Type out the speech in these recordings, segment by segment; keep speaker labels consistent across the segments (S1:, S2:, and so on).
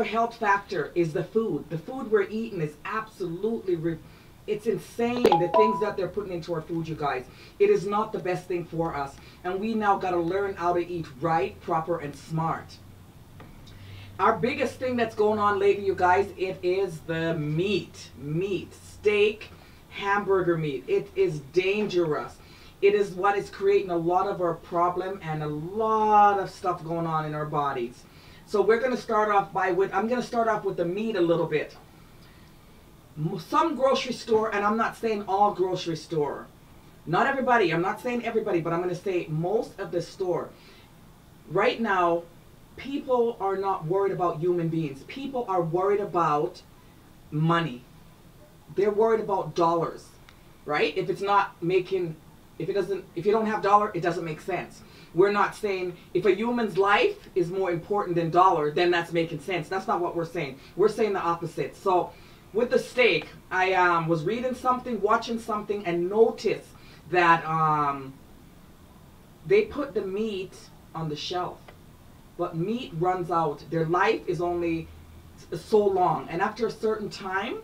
S1: health factor is the food. The food we're eating is absolutely, it's insane the things that they're putting into our food, you guys. It is not the best thing for us. And we now got to learn how to eat right, proper, and smart. Our biggest thing that's going on lately, you guys, it is the meat. Meat, steak, hamburger meat. It is dangerous. It is what is creating a lot of our problem and a lot of stuff going on in our bodies. So we're going to start off I'm going to start off with the meat a little bit. Some grocery store, and I'm not saying all grocery store, not everybody, I'm not saying everybody, but I'm going to say most of the store. Right now, people are not worried about human beings. People are worried about money. They're worried about dollars, right? If it's not making, if you don't have dollar, it doesn't make sense. We're not saying if a human's life is more important than dollar, then that's making sense. That's not what we're saying. We're saying the opposite. So with the steak, I was reading something, watching something, and noticed that they put the meat on the shelf. But meat runs out. Their life is only so long. And after a certain time,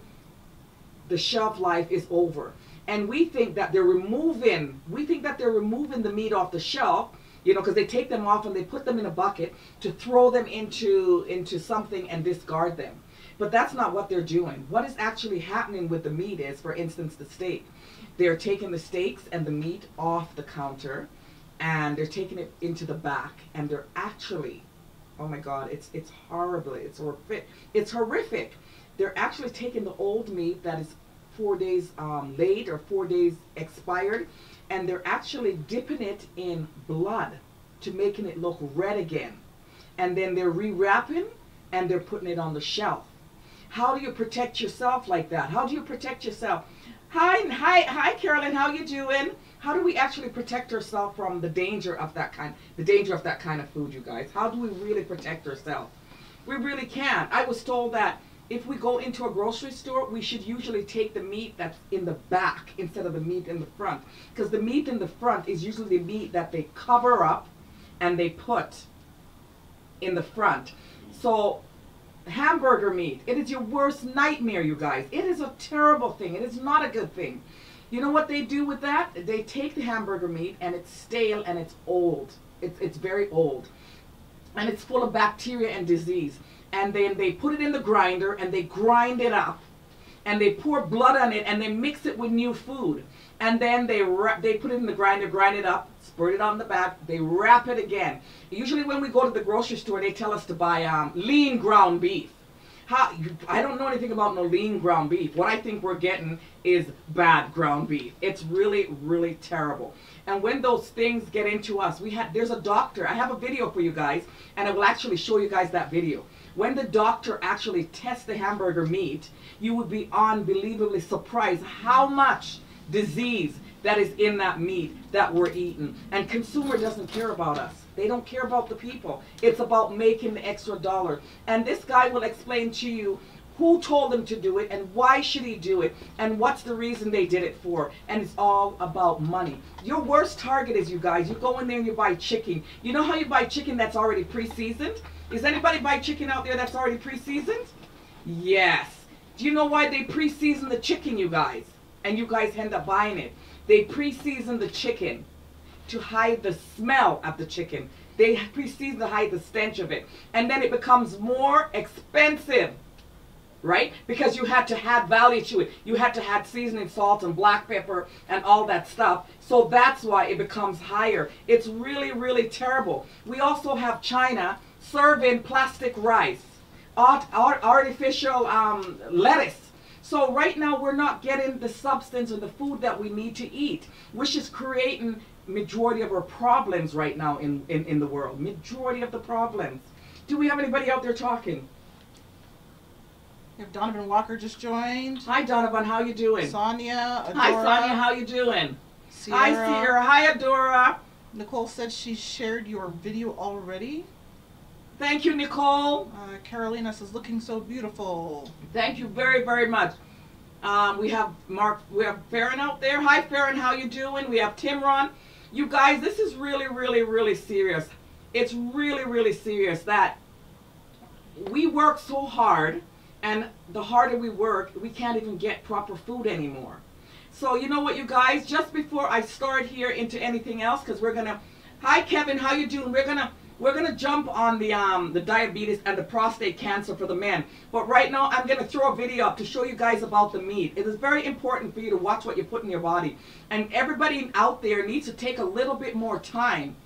S1: the shelf life is over. And we think that they're removing the meat off the shelf, you know, because they take them off and they put them in a bucket to throw them into something and discard them. But that's not what they're doing. What is actually happening with the meat is, for instance, the steak. They're taking the steaks and the meat off the counter and they're taking it into the back, and they're actually, oh my God, it's horrible. It's horrific. They're actually taking the old meat that is 4 days late or 4 days expired, and they're actually dipping it in blood to making it look red again. And then they're rewrapping and they're putting it on the shelf. How do you protect yourself like that? How do you protect yourself? Hi, Carolyn, how you doing? How do we actually protect ourselves from the danger of that kind of food, you guys? How do we really protect ourselves? We really can't. I was told that if we go into a grocery store, we should usually take the meat that's in the back instead of the meat in the front. Because the meat in the front is usually the meat that they cover up and they put in the front. So hamburger meat, it is your worst nightmare, you guys. It is a terrible thing. It is not a good thing. You know what they do with that? They take the hamburger meat and it's stale and it's old. It's very old. And it's full of bacteria and disease. And then they put it in the grinder and they grind it up. And they pour blood on it and they mix it with new food. And then they put it in the grinder, grind it up, spread it on the back, they wrap it again. Usually when we go to the grocery store, they tell us to buy lean ground beef. I don't know anything about no lean ground beef. What I think we're getting is bad ground beef. It's really, really terrible. And when those things get into us, there's a doctor. I have a video for you guys, and I will actually show you guys that video. When the doctor actually tests the hamburger meat, you would be unbelievably surprised how much disease that is in that meat that we're eating. And consumer doesn't care about us. They don't care about the people. It's about making the extra dollar. And this guy will explain to you who told him to do it and why should he do it and what's the reason they did it for. And it's all about money. Your worst target is, you guys, you go in there and you buy chicken. You know how you buy chicken that's already pre-seasoned? Does anybody buy chicken out there that's already pre-seasoned? Yes. Do you know why they pre-season the chicken, you guys? And you guys end up buying it. They pre-season the chicken to hide the smell of the chicken. They pre-season to hide the stench of it. And then it becomes more expensive, right? Because you had to add value to it. You had to add seasoning, salt, and black pepper, and all that stuff. So that's why it becomes higher. It's really, really terrible. We also have China serving plastic rice, artificial lettuce. So right now we're not getting the substance or the food that we need to eat, which is creating majority of our problems right now in the world. Majority of the problems. Do we have anybody out there talking?
S2: We have Donovan Walker just joined.
S1: Hi Donovan, how you doing?
S2: Sonia, Adora.
S1: Hi Sonia, how you doing?
S2: Sierra.
S1: Hi Sierra. Hi Adora.
S2: Nicole said she shared your video already.
S1: Thank you, Nicole.
S2: Carolina says, looking so beautiful.
S1: Thank you very, very much. We have Farron out there. Hi Farron, how you doing? We have Timron. You guys, this is really, really, really serious. It's really, really serious that we work so hard, and the harder we work, we can't even get proper food anymore. So you know what, you guys, just before I start here into anything else, because we're gonna, hi Kevin, how you doing? We're gonna jump on the diabetes and the prostate cancer for the men. But right now I'm gonna throw a video up to show you guys about the meat. It is very important for you to watch what you put in your body. And everybody out there needs to take a little bit more time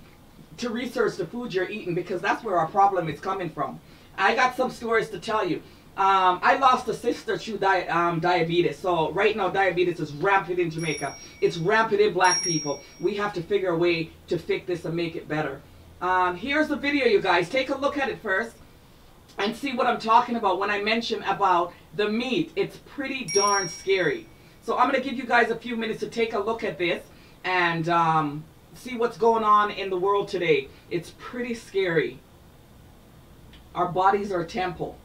S1: to research the food you're eating, because that's where our problem is coming from. I got some stories to tell you. I lost a sister through diabetes. So right now diabetes is rampant in Jamaica. It's rampant in black people. We have to figure a way to fix this and make it better. Here's the video, you guys. Take a look at it first and see what I'm talking about when I mention about the meat. It's pretty darn scary. So I'm going to give you guys a few minutes to take a look at this and see what's going on in the world today. It's pretty scary. Our bodies are a temple.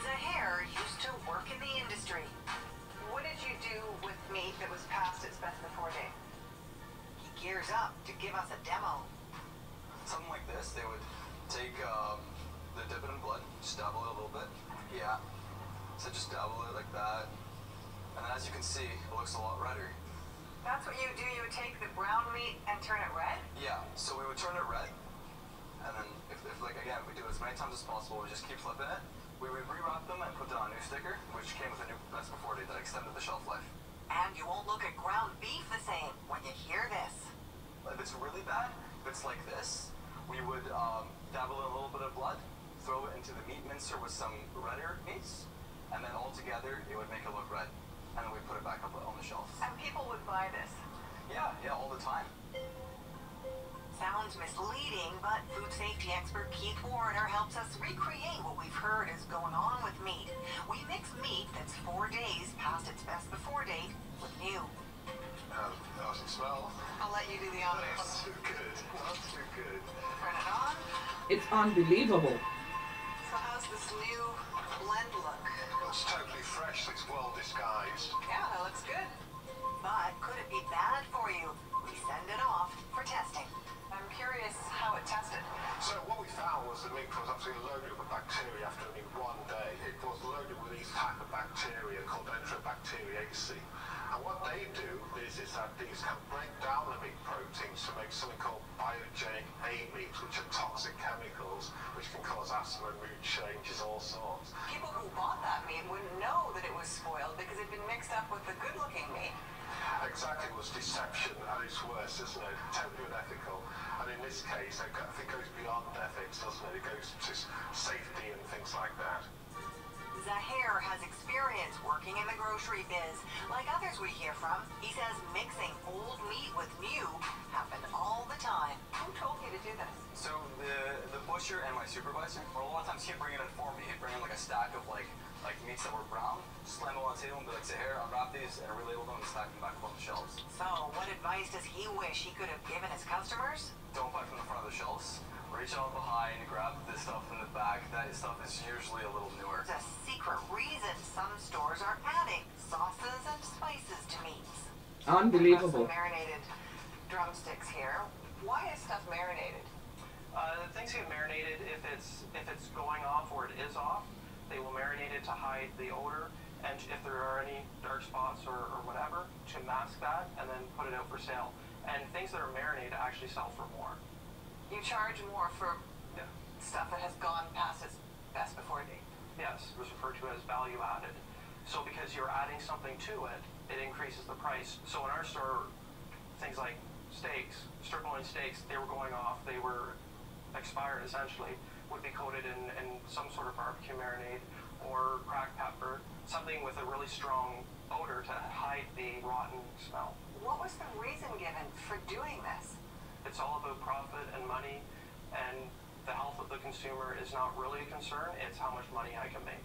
S3: Zahair used to work in the industry. What did you do with meat that was past its best before date? He gears up to give us a demo.
S4: Something like this, they would take the dip it in blood, just dabble it a little bit. Yeah. So just dabble it like that. And then as you can see, it looks a lot redder.
S3: That's what you do? You would take the brown meat and turn it red?
S4: Yeah, so we would turn it red. And then if like again, we do it as many times as possible, we just keep flipping it. We would rewrap them and put down a new sticker, which came with a new best before date that extended the shelf life.
S3: And you won't look at ground beef the same when you hear this.
S4: If it's really bad, if it's like this, we would dabble in a little bit of blood, throw it into the meat mincer with some redder meats, and then all together it would make it look red. And then we put it back up on the shelf.
S3: And people would buy this.
S4: Yeah, all the time.
S3: Sounds misleading, but food safety expert Keith Warner helps us recreate what we've heard is going on with meat. We mix meat that's 4 days past its best before date with new.
S4: How's it smell?
S3: I'll let you do the honors.
S4: Not too good. Not too good.
S3: Turn it on.
S1: It's unbelievable.
S3: So how's this new blend look?
S5: It's totally fresh, it's well disguised.
S3: Yeah, that looks good. But could it be bad for you? We send it off for testing. I'm curious how it tested.
S5: So what we found was the meat was absolutely loaded with bacteria after only 1 day. It was loaded with these type of bacteria called Enterobacteriaceae. And what they do is that these can break down the meat proteins to make something called biogenic amines, which are toxic chemicals which can cause asthma, mood changes, all sorts.
S3: People who bought that meat wouldn't know that it was spoiled because it'd been mixed up with the good-looking meat.
S5: Exactly, it was deception at its worst, isn't it? Totally unethical. And in this case, I think it goes beyond ethics, doesn't it? It goes to safety and things like that.
S3: Zahair has experience working in the grocery biz. Like others we hear from, he says mixing old meat with new happened all the time. Who told you to do this?
S4: So the butcher and my supervisor, or a lot of times he'd bring it in for me. He'd bring in like a stack of like meats that were brown, slam them on the table and be like, Zahair, unwrap these and relabel them and stack them back up on the shelves.
S3: So, what advice does he wish he could have given his customers?
S4: Don't buy from the front of the shelves. Reach out behind, grab this stuff in the back. That stuff is usually a little newer.
S3: There's a secret reason some stores are adding sauces and spices to meats.
S1: Unbelievable.
S3: Some marinated drumsticks here. Why is stuff marinated?
S6: Things get marinated if it's going off or it is off. They will marinate it to hide the odor, and if there are any dark spots or whatever, to mask that, and then put it out for sale. And things that are marinated actually sell for more.
S3: You charge more for
S6: Yeah.
S3: stuff that has gone past its best before date.
S6: Yes, it was referred to as value added. So because you're adding something to it, it increases the price. So in our store, things like steaks, strip-loin steaks, they were going off, they were expired essentially, would be coated in some sort of barbecue marinade or cracked pepper, something with a really strong odor to hide the rotten smell.
S3: What was the reason given for doing this?
S6: It's all about profit and money, and the health of the consumer is not really a concern, it's how much money I can make.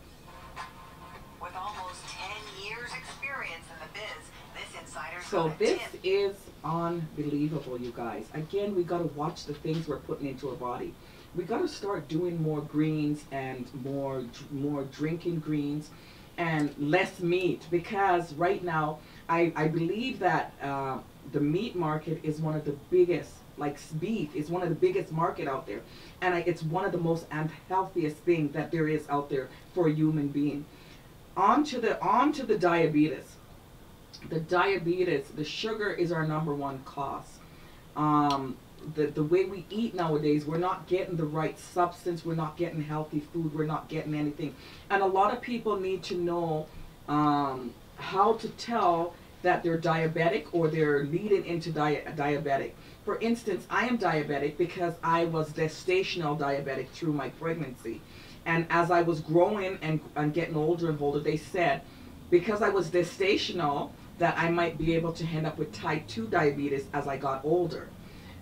S3: With almost 10 years experience in the biz, this insider's
S1: So
S3: got a
S1: this
S3: tip.
S1: is unbelievable, you guys. Again, we got to watch the things we're putting into our body. We got to start doing more greens and more drinking greens and less meat, because right now I believe that the meat market is one of the biggest like beef is one of the biggest market out there, and it's one of the most unhealthiest things that there is out there for a human being. On to the diabetes. The sugar is our #1 cause. The way we eat nowadays, we're not getting the right substance, we're not getting healthy food, we're not getting anything. And a lot of people need to know how to tell that they're diabetic or they're leading into diabetic. For instance, I am diabetic because I was gestational diabetic through my pregnancy. And as I was growing and getting older and older, they said, because I was gestational, that I might be able to end up with type 2 diabetes as I got older.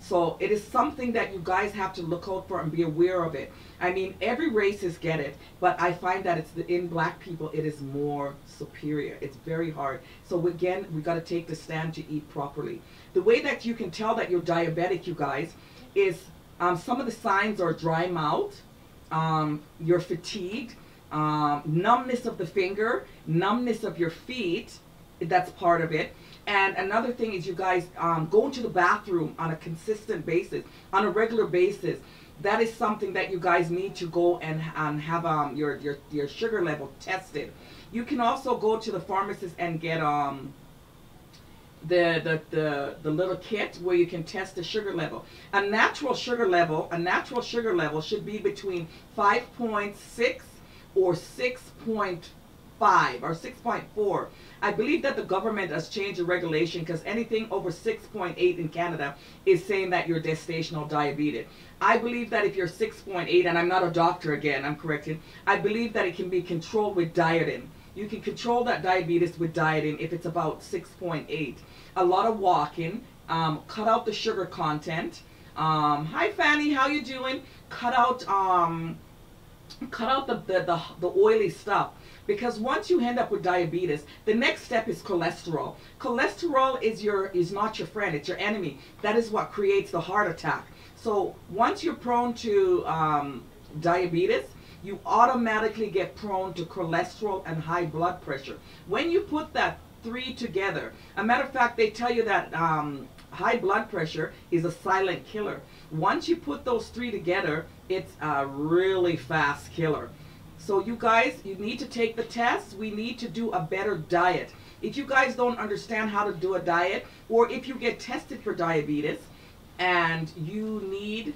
S1: So it is something that you guys have to look out for and be aware of it. I mean, every races get it, but I find that in black people, it is more superior. It's very hard. So again, we got to take the stand to eat properly. The way that you can tell that you're diabetic, you guys, is some of the signs are dry mouth, you're fatigued, numbness of the finger, numbness of your feet. That's part of it. And another thing is, you guys going to the bathroom on a consistent basis, on a regular basis. That is something that you guys need to go and have your sugar level tested. You can also go to the pharmacist and get the little kit where you can test the sugar level. A natural sugar level should be between 5.6 or 6.5 or 6.4. I believe that the government has changed the regulation, because anything over 6.8 in Canada is saying that you're gestational diabetes. I believe that if you're 6.8, and I'm not a doctor again, I'm corrected, I believe that it can be controlled with dieting. You can control that diabetes with dieting if it's about 6.8. A lot of walking, cut out the sugar content. Hi Fanny, how you doing? Cut out the oily stuff. Because once you end up with diabetes, the next step is cholesterol. Cholesterol is not your friend, it's your enemy. That is what creates the heart attack. So once you're prone to diabetes, you automatically get prone to cholesterol and high blood pressure. When you put that 3 together, a matter of fact, they tell you that high blood pressure is a silent killer. Once you put those 3 together, it's a really fast killer. So you guys, you need to take the test. We need to do a better diet. If you guys don't understand how to do a diet, or if you get tested for diabetes and you need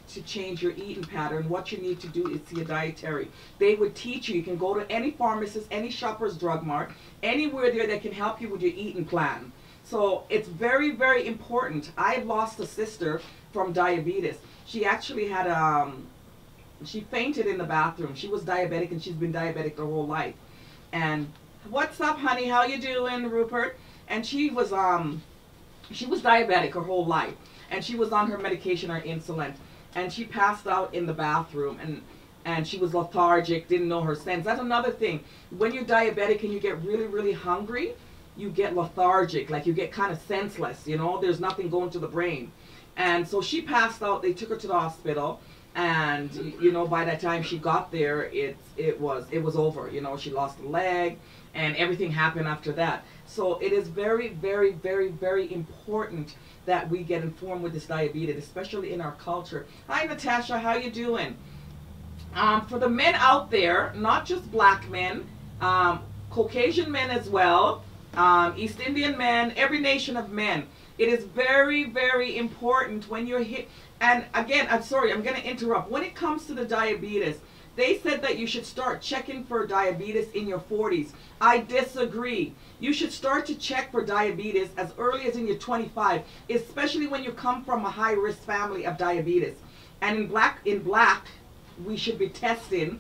S1: to change your eating pattern, what you need to do is see a dietary. They would teach you. You can go to any pharmacist, any Shoppers Drug Mart, anywhere there that can help you with your eating plan. So it's very, very important. I lost a sister from diabetes. She actually had she fainted in the bathroom. She was diabetic, and she's been diabetic her whole life. And what's up, honey? How you doing, Rupert? And she was diabetic her whole life, and she was on her medication, her insulin, and she passed out in the bathroom, and she was lethargic, didn't know her sense. That's another thing. When you're diabetic and you get really, really hungry, you get lethargic, like you get kind of senseless. You know, there's nothing going to the brain. And so she passed out. They took her to the hospital. And you know, by the time she got there, it was over. You know, she lost a leg, and everything happened after that. So it is very, very, very, very important that we get informed with this diabetes, especially in our culture. Hi Natasha, how you doing? For the men out there, not just black men, Caucasian men as well, East Indian men, every nation of men. It is very, very important when you're hit. And again, I'm sorry, I'm going to interrupt. When it comes to the diabetes, they said that you should start checking for diabetes in your 40s. I disagree. You should start to check for diabetes as early as in your 25, especially when you come from a high-risk family of diabetes. And in black, we should be testing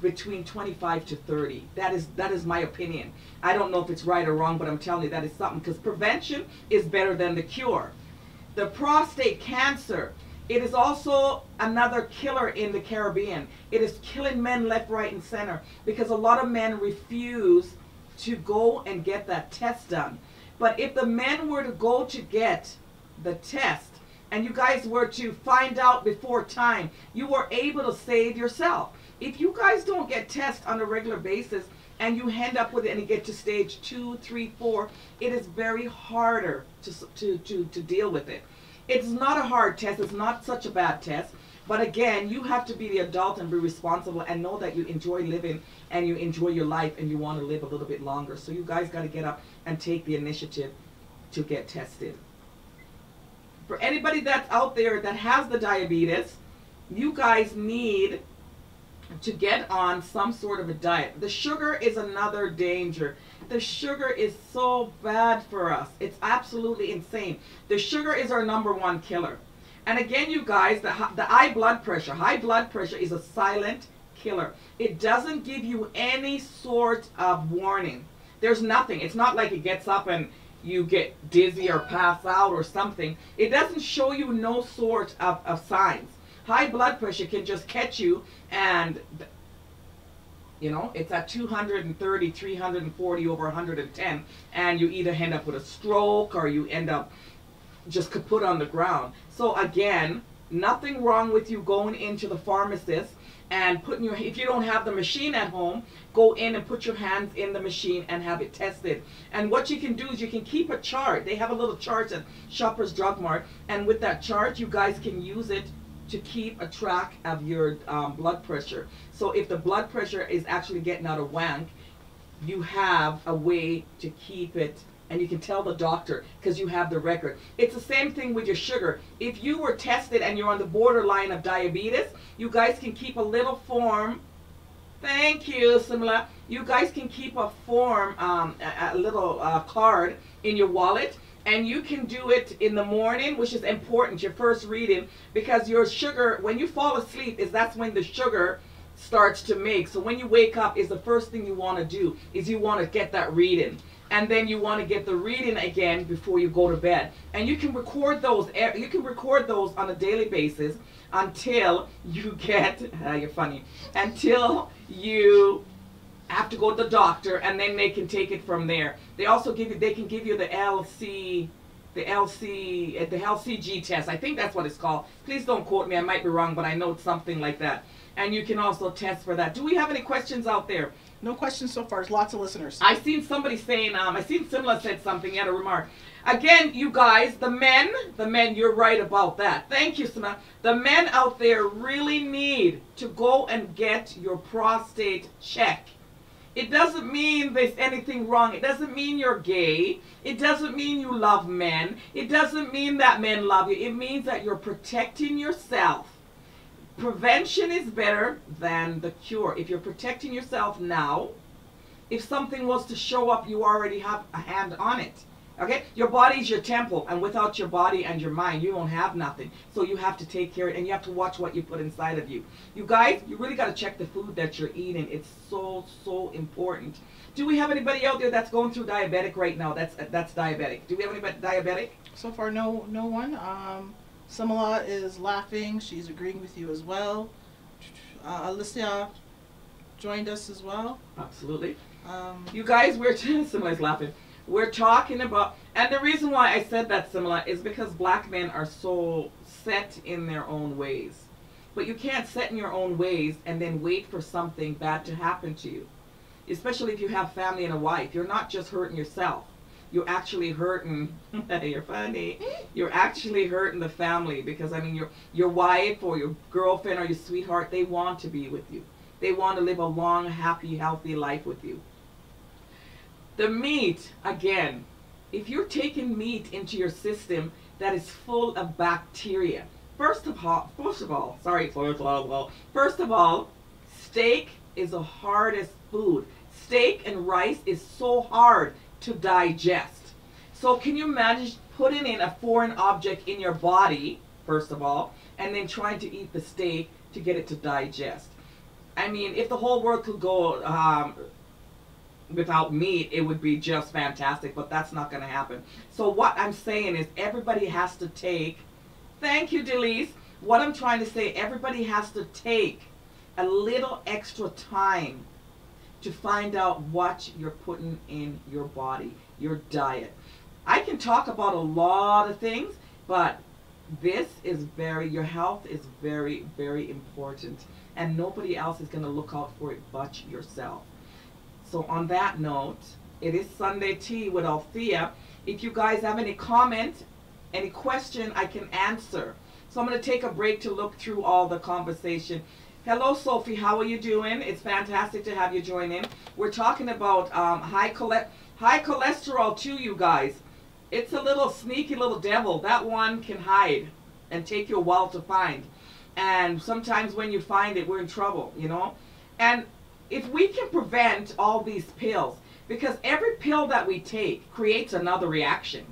S1: between 25 to 30. That is my opinion. I don't know if it's right or wrong, but I'm telling you that is something, because prevention is better than the cure. The prostate cancer, it is also another killer in the Caribbean. It is killing men left, right, and center, because a lot of men refuse to go and get that test done. But if the men were to go to get the test, and you guys were to find out before time, you were able to save yourself. If you guys don't get tests on a regular basis, and you end up with it and you get to stage 2, 3, 4, it is very harder to deal with it. It's not a hard test. It's not such a bad test. But again, you have to be the adult and be responsible and know that you enjoy living and you enjoy your life and you want to live a little bit longer. So you guys got to get up and take the initiative to get tested. For anybody that's out there that has the diabetes, you guys need to get on some sort of a diet. The sugar is another danger. The sugar is so bad for us. It's absolutely insane. The sugar is our #1 killer. And again, you guys, the high blood pressure is a silent killer. It doesn't give you any sort of warning. There's nothing. It's not like it gets up and you get dizzy or pass out or something. It doesn't show you no sort of signs. High blood pressure can just catch you and, you know, it's at 230, 340 over 110, and you either end up with a stroke or you end up just kaput on the ground. So again, nothing wrong with you going into the pharmacist and putting your, if you don't have the machine at home, go in and put your hands in the machine and have it tested. And what you can do is you can keep a chart. They have a little chart at Shoppers Drug Mart, and with that chart, you guys can use it to keep a track of your blood pressure. So if the blood pressure is actually getting out of whack, you have a way to keep it, and you can tell the doctor because you have the record. It's the same thing with your sugar. If you were tested and you're on the borderline of diabetes, you guys can keep a little form. Thank you, Simla. You guys can keep a form, a little card in your wallet, and you can do it in the morning, which is important, your first reading, because your sugar, when you fall asleep, that's when the sugar starts to make. So when you wake up, is the first thing you want to do, is you want to get that reading. And then you want to get the reading again before you go to bed. And you can record those. You can record those on a daily basis until you get, you're funny, until you have to go to the doctor, and then they can take it from there. They also give you, they can give you the LCG test. I think that's what it's called. Please don't quote me, I might be wrong, but I know it's something like that. And you can also test for that. Do we have any questions out there?
S2: No questions so far. There's lots of listeners.
S1: I seen somebody saying, I seen Simla said something, he had a remark. Again, you guys, the men, you're right about that. Thank you, Simla. The men out there really need to go and get your prostate checked. It doesn't mean there's anything wrong. It doesn't mean you're gay. It doesn't mean you love men. It doesn't mean that men love you. It means that you're protecting yourself. Prevention is better than the cure. If you're protecting yourself now, if something was to show up, you already have a hand on it. Okay? Your body's your temple, and without your body and your mind, you don't have nothing. So you have to take care of it, and you have to watch what you put inside of you. You guys, you really got to check the food that you're eating. It's so, so important. Do we have anybody out there that's going through diabetic right now? That's diabetic. Do we have anybody diabetic?
S2: So far, no one. Samala is laughing. She's agreeing with you as well. Alicia joined us as well.
S1: Absolutely. You guys, Simala's laughing. We're talking about, and the reason why I said that, Simala, is because black men are so set in their own ways. But you can't set in your own ways and then wait for something bad to happen to you. Especially if you have family and a wife. You're not just hurting yourself. You're actually hurting, you're funny, you're actually hurting the family, because I mean your wife or your girlfriend or your sweetheart, they want to be with you. They want to live a long, happy, healthy life with you. The meat, again, if you're taking meat into your system that is full of bacteria, first of all, steak is the hardest food. Steak and rice is so hard to digest. So can you imagine putting in a foreign object in your body, first of all, and then trying to eat the steak to get it to digest? I mean, if the whole world could go without meat, it would be just fantastic, but that's not going to happen. So what I'm saying is everybody has to take, thank you, Delise. What I'm trying to say, everybody has to take a little extra time to find out what you're putting in your body, your diet. I can talk about a lot of things, but this is your health is very, very important, and nobody else is going to look out for it but yourself. So on that note, it is Sunday Tea with Althea. If you guys have any comment, Any question I can answer. So I'm going to take a break to look through all the conversation. Hello, Sophie. How are you doing? It's fantastic to have you join in. We're talking about high cholesterol too, you guys. It's a little sneaky little devil. That one can hide and take you a while to find. And sometimes when you find it, we're in trouble, you know. And if we can prevent all these pills, because every pill that we take creates another reaction.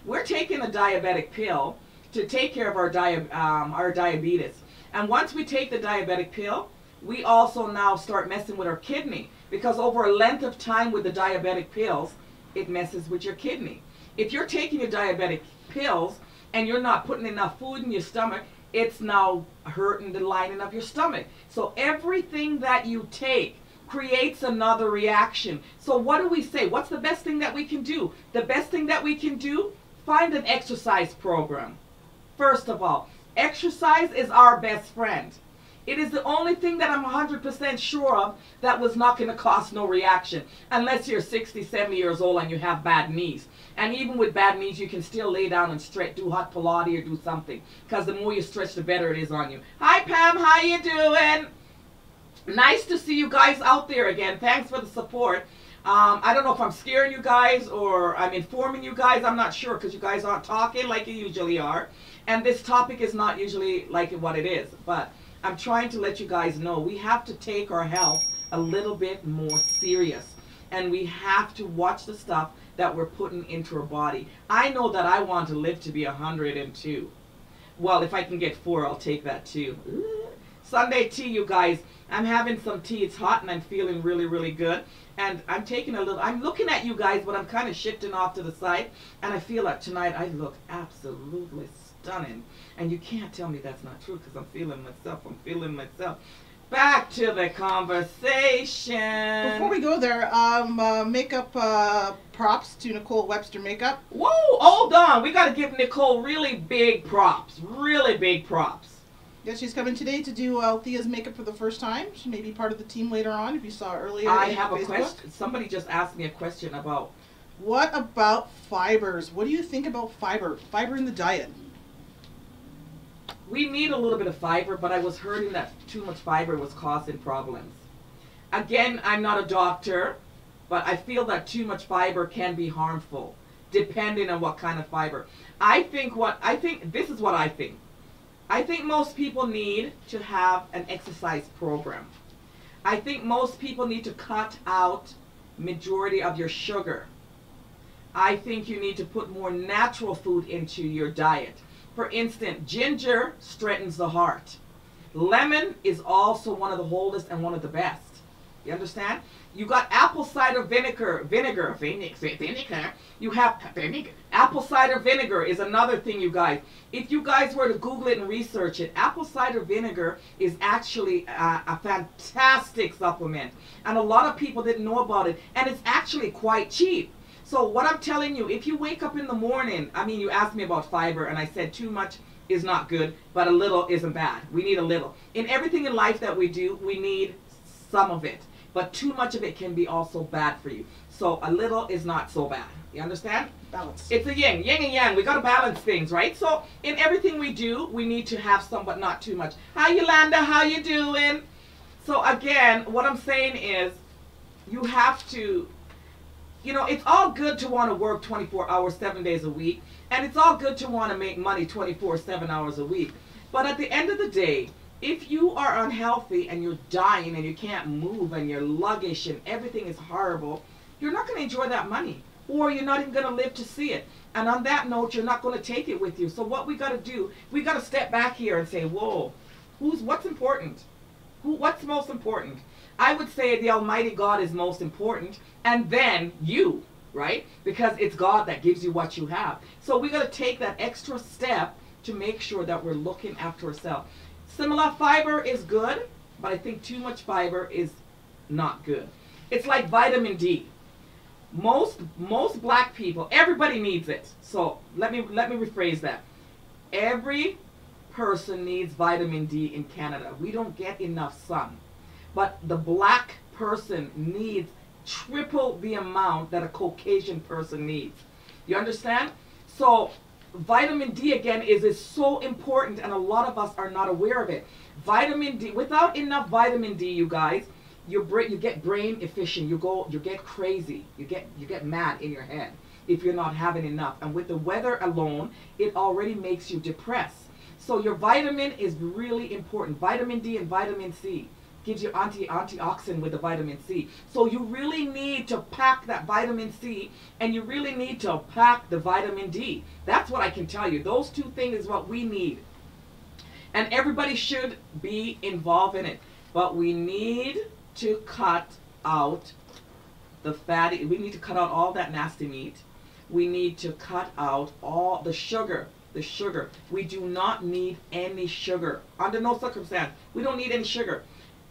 S1: We're taking a diabetic pill to take care of our diabetes. And once we take the diabetic pill, we also now start messing with our kidney, because over a length of time with the diabetic pills, it messes with your kidney. If you're taking your diabetic pills and you're not putting enough food in your stomach, it's now hurting the lining of your stomach. So everything that you take creates another reaction. So what do we say? What's the best thing that we can do? The best thing that we can do, find an exercise program. First of all, exercise is our best friend. It is the only thing that I'm 100% sure of that was not going to cause no reaction, unless you're 60, 70 years old and you have bad knees. And even with bad knees, you can still lay down and stretch, do hot Pilates or do something, because the more you stretch, the better it is on you. Hi, Pam. How you doing? Nice to see you guys out there again. Thanks for the support. I don't know if I'm scaring you guys or I'm informing you guys. I'm not sure, because you guys aren't talking like you usually are. And this topic is not usually like what it is. But I'm trying to let you guys know we have to take our health a little bit more serious. And we have to watch the stuff that we're putting into our body. I know that I want to live to be 102. Well, if I can get 4, I'll take that too. Sunday tea, you guys. I'm having some tea. It's hot and I'm feeling really, really good. And I'm taking a little, I'm looking at you guys, but I'm kind of shifting off to the side. And I feel like tonight I look absolutely stunning. And you can't tell me that's not true, because I'm feeling myself. I'm feeling myself. Back to the conversation.
S2: Before we go there, makeup props to Nicole Webster Makeup.
S1: Whoa, hold on. We got to give Nicole really big props. Really big props.
S2: Yeah, she's coming today to do Althea's makeup for the first time. She may be part of the team later on, if you saw earlier.
S1: I have a question. Somebody just asked me a question about...
S2: What about fibers? What do you think about fiber? Fiber in the diet.
S1: We need a little bit of fiber, but I was hearing that too much fiber was causing problems. Again, I'm not a doctor, but I feel that too much fiber can be harmful, depending on what kind of fiber. This is what I think. I think most people need to have an exercise program. I think most people need to cut out majority of your sugar. I think you need to put more natural food into your diet. For instance, ginger strengthens the heart. Lemon is also one of the oldest and one of the best. You understand? You got apple cider vinegar. You have vinegar. Apple cider vinegar is another thing, you guys. If you guys were to Google it and research it, apple cider vinegar is actually a fantastic supplement. And a lot of people didn't know about it. And it's actually quite cheap. So what I'm telling you, if you wake up in the morning, I mean, you asked me about fiber, and I said too much is not good, but a little isn't bad. We need a little. In everything in life that we do, we need some of it. But too much of it can be also bad for you. So a little is not so bad. You understand?
S2: Balance.
S1: It's a yin and yang. We got to balance things, right? So in everything we do, we need to have some, but not too much. Hi, Yolanda. How you doing? So again, what I'm saying is you have to, you know, it's all good to want to work 24 hours, 7 days a week. And it's all good to want to make money 24, 7 hours a week. But at the end of the day, if you are unhealthy and you're dying and you can't move and you're sluggish and everything is horrible, you're not going to enjoy that money. Or you're not even going to live to see it. And on that note, you're not going to take it with you. So what we got to do, we got to step back here and say, whoa, what's important? What's most important? I would say the Almighty God is most important, and then you, right? Because it's God that gives you what you have. So we got to take that extra step to make sure that we're looking after ourselves. Similar fiber is good, but I think too much fiber is not good. It's like vitamin D. Most black people, everybody needs it. So let me rephrase that. Every person needs vitamin D in Canada. We don't get enough sun. But the black person needs triple the amount that a Caucasian person needs. You understand? So vitamin D again is so important, and a lot of us are not aware of it. Vitamin D, without enough vitamin D, you guys, you get brain efficient. You get crazy. You get mad in your head if you're not having enough. And with the weather alone, it already makes you depressed. So your vitamin is really important. Vitamin D and vitamin C gives you antioxidant with the vitamin C. So you really need to pack that vitamin C, and you really need to pack the vitamin D. That's what I can tell you. Those two things is what we need. And everybody should be involved in it. But we need to cut out the fatty, we need to cut out all that nasty meat. We need to cut out all the sugar. The sugar. We do not need any sugar. Under no circumstance. We don't need any sugar.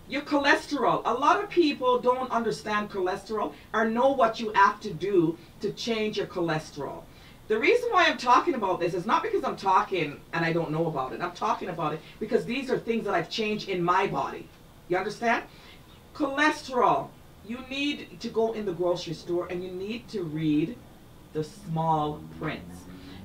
S1: Your cholesterol. A lot of people don't understand cholesterol or know what you have to do to change your cholesterol. The reason why I'm talking about this is not because I'm talking and I don't know about it. I'm talking about it because these are things that I've changed in my body. You understand? Cholesterol. You need to go in the grocery store and you need to read the small prints.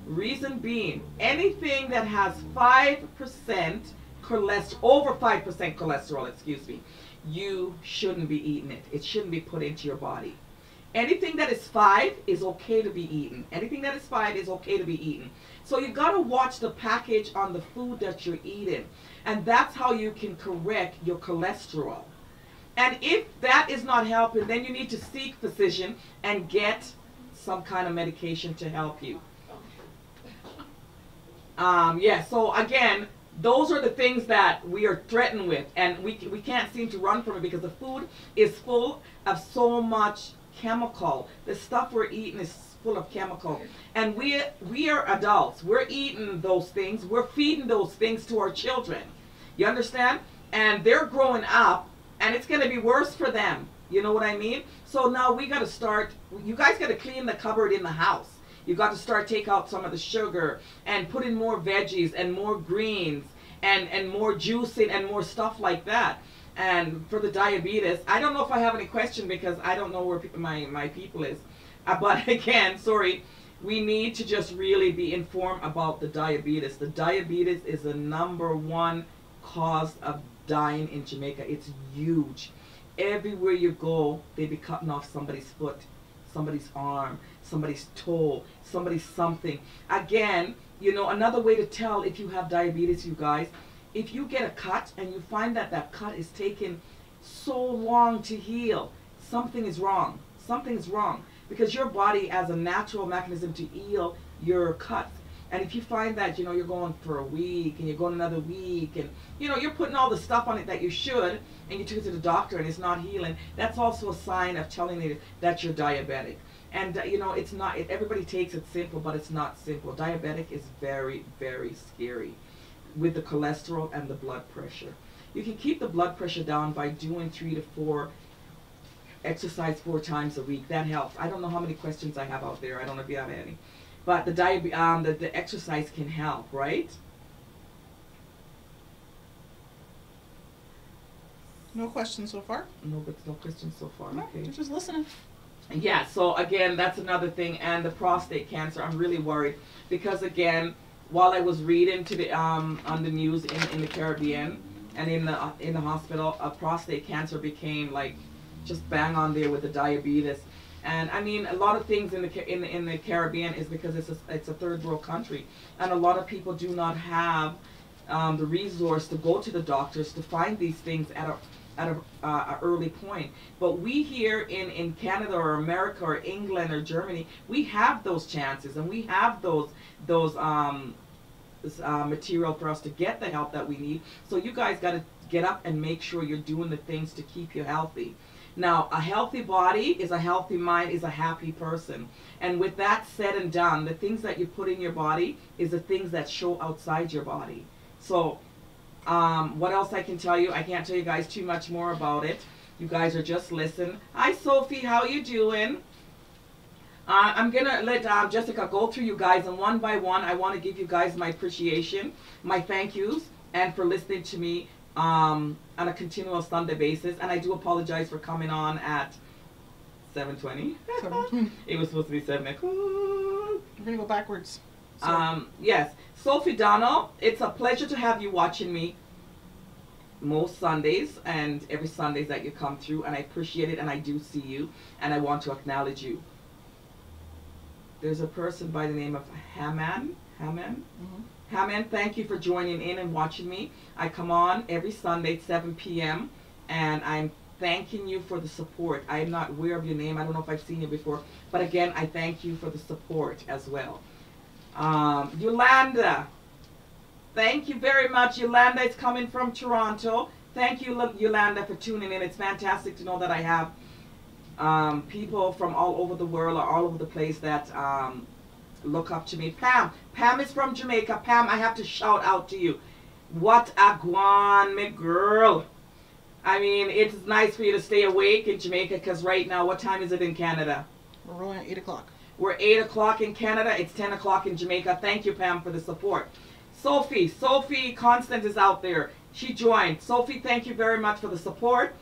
S1: Reason being, anything that has 5% cholesterol, over 5% cholesterol, excuse me, you shouldn't be eating it. It shouldn't be put into your body. Anything that is 5 is okay to be eaten. Anything that is 5 is okay to be eaten. So you got to watch the package on the food that you're eating. And that's how you can correct your cholesterol. And if that is not helping, then you need to seek physician and get some kind of medication to help you. Yeah, so again, those are the things that we are threatened with, and we can't seem to run from it because the food is full of so much chemical. The stuff we're eating is full of chemical, and we are adults. We're eating those things. We're feeding those things to our children. You understand? And they're growing up, and it's going to be worse for them. You know what I mean? So now we got to start. You guys got to clean the cupboard in the house. You got to start take out some of the sugar and put in more veggies and more greens and more juicing and more stuff like that. And for the diabetes, I don't know if I have any question because I don't know where my people is. But again, sorry, we need to just really be informed about the diabetes. The diabetes is the #1 cause of dying in Jamaica. It's huge. Everywhere you go, they be cutting off somebody's foot, somebody's arm, somebody's toe, somebody's something. Again, you know, another way to tell if you have diabetes, you guys, if you get a cut and you find that that cut is taking so long to heal, something is wrong. Something is wrong because your body has a natural mechanism to heal your cuts. And if you find that, you know, you're going for a week and you're going another week and, you know, you're putting all the stuff on it that you should and you took it to the doctor and it's not healing, that's also a sign of telling you that you're diabetic. And, you know, it's not, everybody takes it simple, but it's not simple. Diabetic is very, very scary with the cholesterol and the blood pressure. You can keep the blood pressure down by doing 3 to 4 exercise 4 times a week. That helps. I don't know how many questions I have out there. I don't know if you have any. But the exercise can help, right?
S2: No questions so far?
S1: No, but no questions so far.
S2: No,
S1: Okay.
S2: you're just listening.
S1: Yeah, so again, that's another thing. And the prostate cancer, I'm really worried because again, while I was reading to the on the news in the Caribbean and in the hospital, prostate cancer became like just bang on there with the diabetes. And I mean, a lot of things in the Caribbean is because it's a third world country, and a lot of people do not have the resource to go to the doctors to find these things at a early point. But we here in Canada or America or England or Germany, we have those chances and we have those material for us to get the help that we need. So you guys got to get up and make sure you're doing the things to keep you healthy. Now, a healthy body is a healthy mind, is a happy person. And with that said and done, the things that you put in your body is the things that show outside your body. So, what else I can tell you? I can't tell you guys too much more about it. You guys are just listening. Hi, Sophie. How you doing? I'm going to let Jessica go through you guys, and one by one, I want to give you guys my appreciation, my thank yous, and for listening to me on a continual Sunday basis. And I do apologize for coming on at 7:20. It was supposed to be 7 o'clock.
S2: We're going to go backwards.
S1: Yes. Sophie Donald, it's a pleasure to have you watching me most Sundays and every Sundays that you come through, and I appreciate it, and I do see you, and I want to acknowledge you. There's a person by the name of Haman. Haman, thank you for joining in and watching me. I come on every Sunday at 7 p.m. and I'm thanking you for the support. I am not aware of your name. I don't know if I've seen you before, but again, I thank you for the support as well. Yolanda, thank you very much. Yolanda is coming from Toronto. Thank you, Yolanda, for tuning in. It's fantastic to know that I have people from all over the world or all over the place that look up to me. Pam is from Jamaica. Pam, I have to shout out to you. What a guan, me girl. I mean, it's nice for you to stay awake in Jamaica, because right now, what time is it in Canada?
S2: We're rolling at 8 o'clock.
S1: We're 8 o'clock in Canada. It's 10 o'clock in Jamaica. Thank you, Pam, for the support. Sophie Constant is out there. She joined. Sophie, thank you very much for the support.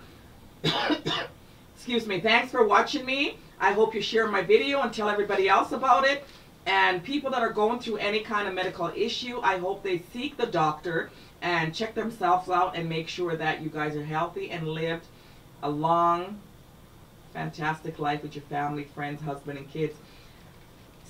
S1: Excuse me. Thanks for watching me. I hope you share my video and tell everybody else about it. And people that are going through any kind of medical issue, I hope they seek the doctor and check themselves out and make sure that you guys are healthy and lived a long, fantastic life with your family, friends, husband, and kids.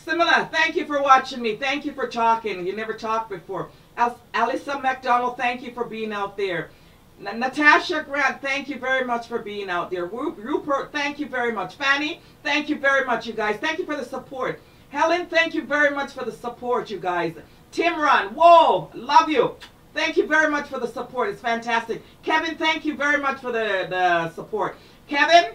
S1: Simila, thank you for watching me. Thank you for talking. You never talked before. Alyssa McDonald, thank you for being out there. Natasha Grant, thank you very much for being out there. Rupert, thank you very much. Fanny, thank you very much, you guys. Thank you for the support. Helen, thank you very much for the support, you guys. Timron, whoa, love you. Thank you very much for the support. It's fantastic. Kevin, thank you very much for the support. Kevin,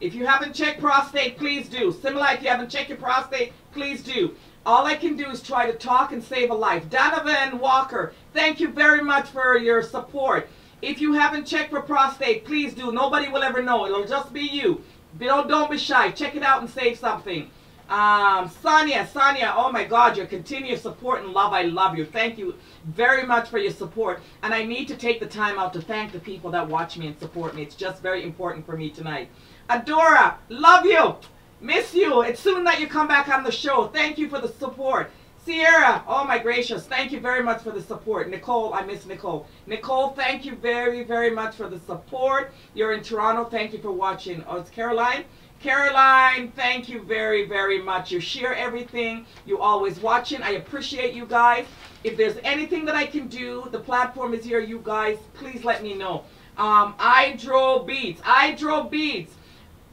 S1: if you haven't checked prostate, please do. Similar, if you haven't checked your prostate, please do. All I can do is try to talk and save a life. Donovan Walker, thank you very much for your support. If you haven't checked for prostate, please do. Nobody will ever know. It'll just be you. Don't be shy. Check it out and save something. Sonia, oh my God, your continued support and love. I love you. Thank you very much for your support. And I need to take the time out to thank the people that watch me and support me. It's just very important for me tonight. Adora, love you. Miss you. It's soon that you come back on the show. Thank you for the support. Sierra, oh my gracious, thank you very much for the support. Nicole, I miss Nicole. Nicole, thank you very, very much for the support. You're in Toronto. Thank you for watching. Oh, it's Caroline. Caroline, thank you very, very much. You share everything. You always watching. I appreciate you guys. If there's anything that I can do, the platform is here. You guys, please let me know. I drove beats.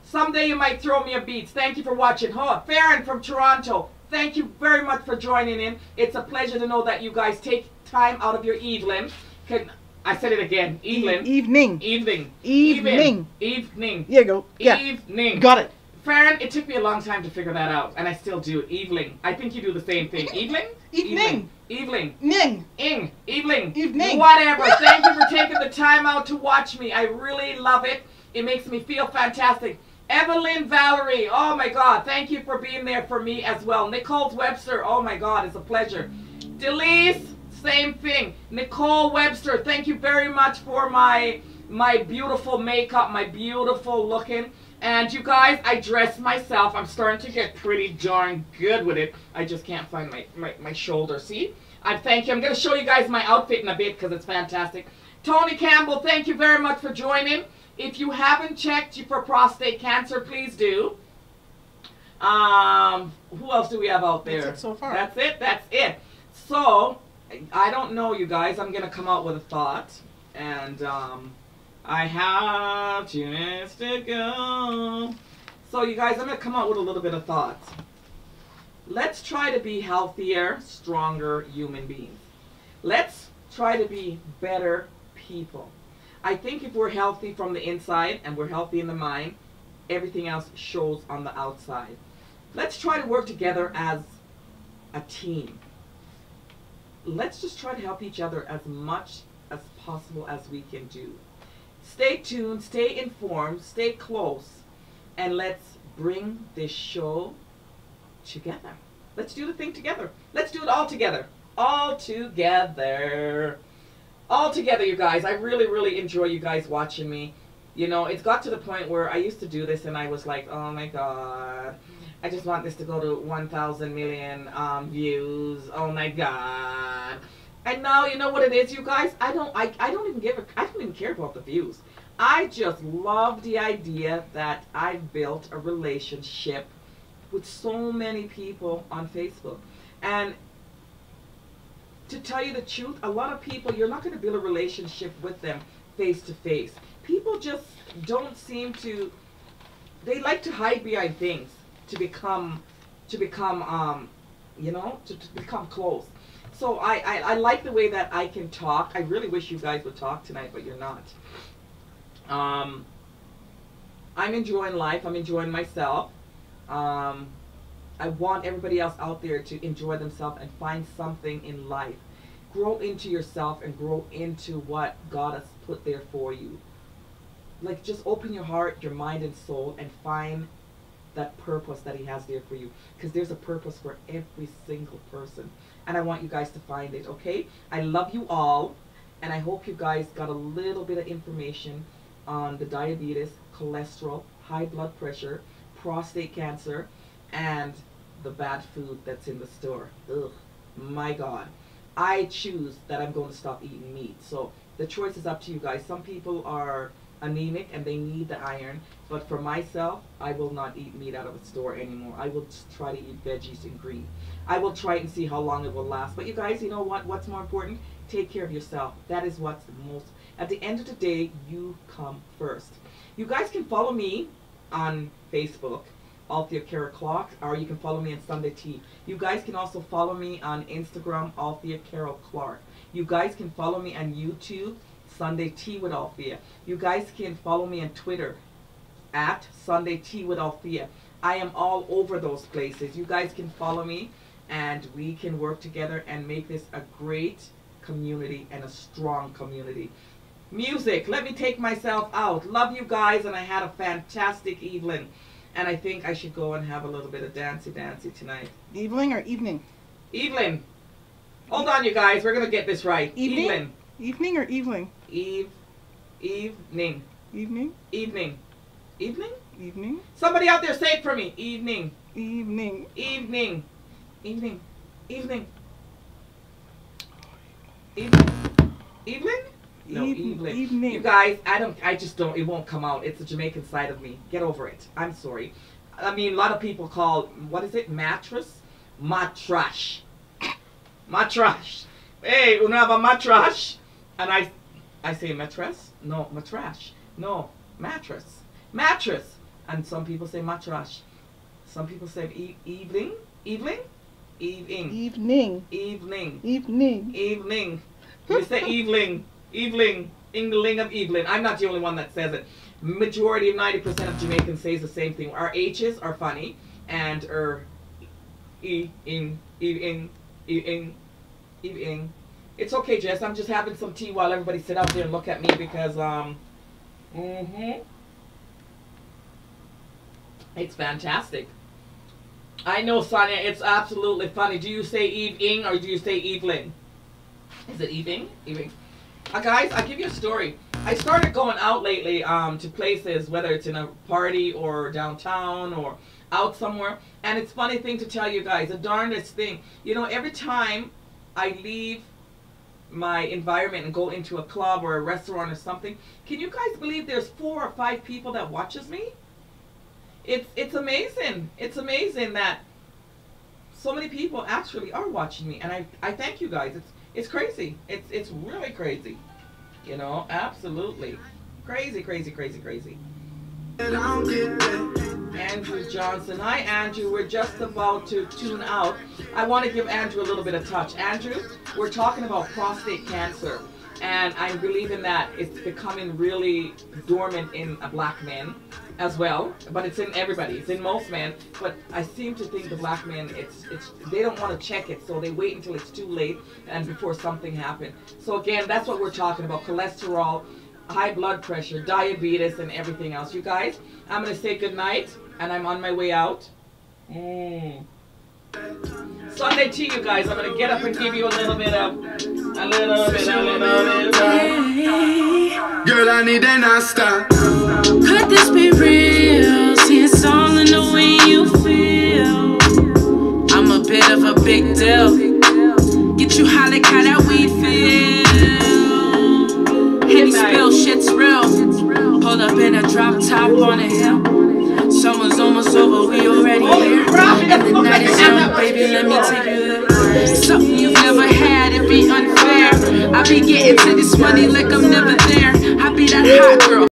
S1: Someday you might throw me a beats. Thank you for watching. Farron from Toronto. Thank you very much for joining in. It's a pleasure to know that you guys take time out of your evening. I said it again. Evening. Evening.
S2: There you go. Yeah.
S1: Evening.
S2: Got it.
S1: Farron, it took me a long time to figure that out, and I still do. Evening. I think you do the same thing. Evening?
S2: Evening.
S1: Evening. Evening. Whatever. Thank you for taking the time out to watch me. I really love it. It makes me feel fantastic. Evelyn Valerie, oh my God, thank you for being there for me as well. Nicole Webster, oh my God, it's a pleasure. Delise, same thing. Nicole Webster, thank you very much for my beautiful makeup, my beautiful looking. And you guys, I dress myself. I'm starting to get pretty darn good with it. I just can't find my shoulder. See? Thank you. I'm going to show you guys my outfit in a bit because it's fantastic. Tony Campbell, thank you very much for joining. If you haven't checked for prostate cancer, please do. Who else do we have out there?
S2: That's it so far.
S1: That's it. So, I don't know, you guys. I'm going to come out with a thought. And I have 2 minutes to go. So, you guys, I'm going to come out with a little bit of thoughts. Let's try to be healthier, stronger human beings. Let's try to be better people. I think if we're healthy from the inside and we're healthy in the mind, everything else shows on the outside. Let's try to work together as a team. Let's just try to help each other as much as possible as we can do. Stay tuned, stay informed, stay close, and let's bring this show together. Let's do the thing together. Let's do it all together. All together. All together, you guys. I really, really enjoy you guys watching me. You know, it's got to the point where I used to do this and I was like, oh my God. I just want this to go to 1,000 million views. Oh my God. And now you know what it is, you guys? I don't even care about the views. I just love the idea that I've built a relationship with so many people on Facebook. And to tell you the truth, a lot of people, you're not going to build a relationship with them face to face. People just don't seem to, they like to hide behind things to become you know, to become close. So I like the way that I can talk. I really wish you guys would talk tonight, but you're not. I'm enjoying life. I'm enjoying myself. I want everybody else out there to enjoy themselves and find something in life. Grow into yourself and grow into what God has put there for you. Like, just open your heart, your mind, and soul and find that purpose that He has there for you. Because there's a purpose for every single person. And I want you guys to find it, okay? I love you all. And I hope you guys got a little bit of information on the diabetes, cholesterol, high blood pressure, prostate cancer, and the bad food that's in the store. Ugh, my God. I choose that I'm going to stop eating meat. So the choice is up to you guys. Some people are anemic and they need the iron. But for myself, I will not eat meat out of a store anymore. I will try to eat veggies and green. I will try it and see how long it will last. But you guys, you know what? What's more important? Take care of yourself. That is what's the most. At the end of the day, you come first. You guys can follow me on Facebook, Althea Cara Clark, or you can follow me on Sunday Tea. You guys can also follow me on Instagram, Althea Cara Clark. You guys can follow me on YouTube, Sunday Tea with Althea. You guys can follow me on Twitter, at Sunday Tea with Althea. I am all over those places. You guys can follow me and we can work together and make this a great community and a strong community. Music, let me take myself out. Love you guys, and I had a fantastic evening. And I think I should go and have a little bit of dancey tonight.
S2: Evening or evening?
S1: Evening. Hold on, you guys. We're going to get this right.
S2: Evening?
S1: Evening.
S2: Evening or evening?
S1: Evening.
S2: Evening?
S1: Evening. Evening?
S2: Evening?
S1: Somebody out there say it for me. Evening.
S2: Evening.
S1: Evening. Evening. Evening. Evening. Evening? No, evening.
S2: Evening.
S1: You guys, I just don't, it won't come out. It's the Jamaican side of me. Get over it. I'm sorry. I mean, a lot of people call, what is it, mattress? Matrash. Matrash. Hey, you have a matrash? And I say mattress? No, matrash. No, mattress. Mattress. And some people say matrash. Some people say evening. Evening? Evening.
S2: Evening.
S1: Evening.
S2: Evening.
S1: Evening. We say evening. Evening. Ingling of evening. I'm not the only one that says it. Majority of 90% of Jamaicans says the same thing. Our H's are funny, and evening. It's okay, Jess. I'm just having some tea while everybody sit out there and look at me because it's fantastic. I know, Sonia, it's absolutely funny. Do you say evening or do you say evening? Is it evening? Evening. Guys, I'll give you a story. I started going out lately to places, whether it's in a party or downtown or out somewhere. And it's a funny thing to tell you guys, the darndest thing. You know, every time I leave my environment and go into a club or a restaurant or something, can you guys believe there's 4 or 5 people that watches me? It's amazing. It's amazing that so many people actually are watching me, and I thank you guys. It's crazy. It's really crazy. You know, absolutely crazy. Andrew Johnson. Hi, Andrew. We're just about to tune out. I want to give Andrew a little bit of touch. Andrew, we're talking about prostate cancer, and I'm believing that it's becoming really dormant in black men as well, but it's in everybody. It's in most men, but I seem to think the black men, they don't want to check it, so they wait until it's too late and before something happens. So again, that's what we're talking about: cholesterol, high blood pressure, diabetes, and everything else. You guys, I'm going to say good night, and I'm on my way out. Sunday tea, you guys. I'm going to get up and give you a little bit of.
S7: Girl, I need an answer. Could this be real? See, it's all in the way you feel. it. Summer's almost over, we already here. And the night is young, baby, let me take you there. Something you've never had, it'd be unfair. I be getting to this money like I'm never there. I be that hot girl.